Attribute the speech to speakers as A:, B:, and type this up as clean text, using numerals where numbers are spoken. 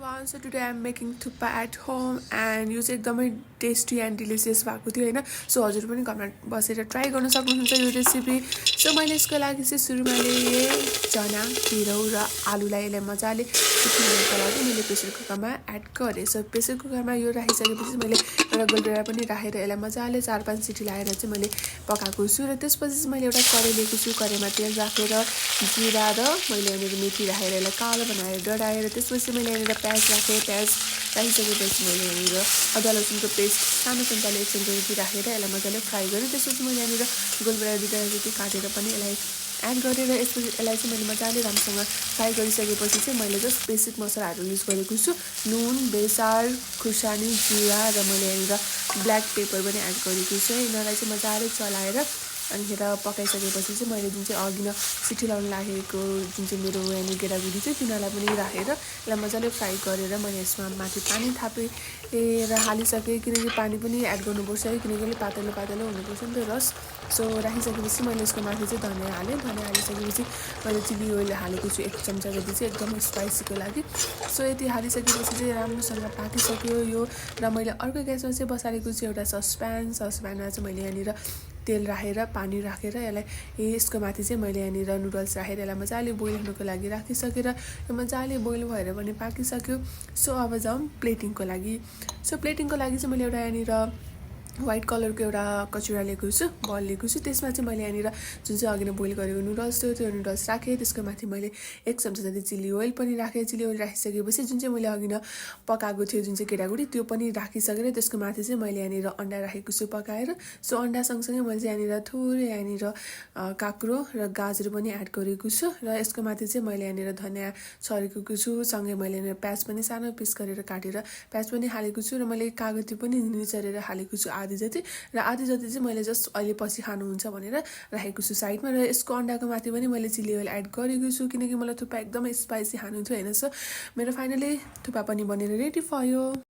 A: everyone, so today I'm making thuppa at home and यो चाहिँ एकदमै टेस्टी एन्ड डिलिसियस भएको थियो हैन सो हजुर पनि घरमा बसेर ट्राई गर्न सक्नुहुन्छ यो रेसिपी सो मैले यसको लागि चाहिँ सुरुमा चना ढिँडो र आलुलाई यसलाई मजाले सिक्नको लागि मैले प्रेसर कुकरमा एड गरेँ सो प्रेसर कुकरमा यो राखिसकेपछि मैले एउटा गोलबेडा पनि राखेर यसलाई मजाले 4-5 सिटी लगाएर चाहिँ मैले पकाएको छु र त्यसपछि चाहिँ मैले एउटा कराई लिएको छु कराईमा तेल राखेर जिरा र मैले यहाँनिर मेथी राखेर यसलाई कालो बनाएर डढाएर त्यसपछि मैले यहाँनिर प्याज राखेँ प्याज राखिसकेपछि मैले यहाँनिर अदुवा लसुनको पेस्ट सानो चम्चाले 1 चम्चा जति राखेर यसलाई मजाले फ्राई गरेँ त्यसपछि मैले यहाँनिर गोलबेडा दुईटा जति काटेर पनि यसलाई एड गरेर यसपछि यसलाई चाहिँ मैले मजाले राम्रोसँग फ्राई गरिसकेपछि चाहिँ मैले जस्ट बेसिक मसलाहरू युज गरेको छु नुन बेसार खुर्सानी जिरा र मैले यहाँनिर ब्ल्याक पेपर पनि एड गरेको छु यिनीहरूलाई चाहिँ मजाले चलाएर अनिखेर पकाइसकेपछि चाहिँ मैले जुन चाहिँ अघि न सिटी लाउन लागेको जुन चाहिँ मेरो यहाँनिर गेडागुडी चाहिँ तिनीहरूलाई पनि राखेर यसलाई मजाले फ्राई गरेर मैले यसमा माथि पानी थापेर हालिसकेँ किनकि पानी पनि एड गर्नुपर्छ है किनकि अलिक पातलो पातलो हुनुपर्छ नि त रस सो राखिसकेपछि मैले यसको माथि चाहिँ धनियाँ हालेँ धनियाँ हालिसकेपछि मैले चिली ओइल हालेको छु 1 चम्चा जति चाहिँ एकदमै स्पाइसीको लागि सो यति हालिसकेपछि चाहिँ राम्रोसँग पाकिसक्यो यो र मैले अर्को ग्यासमा चाहिँ बसालेको छु एउटा ससप्यानमा चाहिँ मैले यहाँनिर तेल राखेर पानी राखेर यसलाई यसको माथि चाहिँ मैले यहाँनिर नुडल्स राखेर यसलाई मजाले बोइल हुनको लागि राखिसकेर यो मजाले बोइल भएर पनि पाकिसक्यो सो अब जाउँ प्लेटिङको लागि सो प्लेटिङको लागि चाहिँ मैले एउटा यहाँनिर व्हाइट कलरको एउटा कचुरा लिएको छु बल लिएको छु त्यसमा चाहिँ मैले यहाँनिर जुन चाहिँ अघि नै बोइल गरेको नुडल्स थियो त्यो नुडल्स राखेँ त्यसको माथि मैले 1 चम्चा जति चिली ओइल पनि राखेँ चिली ओइल राखिसकेपछि जुन चाहिँ मैले अघि नै पकाएको थियो जुन चाहिँ केटागुडी त्यो पनि राखिसकेर त्यसको माथि चाहिँ मैले यहाँनिर अन्डा राखेको छु पकाएर सो अन्डा सँगसँगै मैले चाहिँ यहाँनिर थोरै यहाँनिर काँक्रो र गाजर पनि एड गरेको छु र यसको माथि चाहिँ मैले यहाँनिर धनियाँ छरेको छु सँगै मैले यहाँनिर प्याज पनि सानो पिस गरेर काटेर प्याज पनि हालेको छु र मैले कागती पनि निचरेर हालेको छु आधी जति र आधी जति चाहिँ मैले जस्ट अहिले पछि खानुहुन्छ भनेर राखेको छु साइडमा र यसको अन्डाको माथि पनि मैले चिली ओइल एड गरेको छु किनकि मलाई थुक्पा एकदमै स्पाइसी खानु थियो हैन सो मेरो फाइनली थुक्पा पनि बनेर रेडी भयो।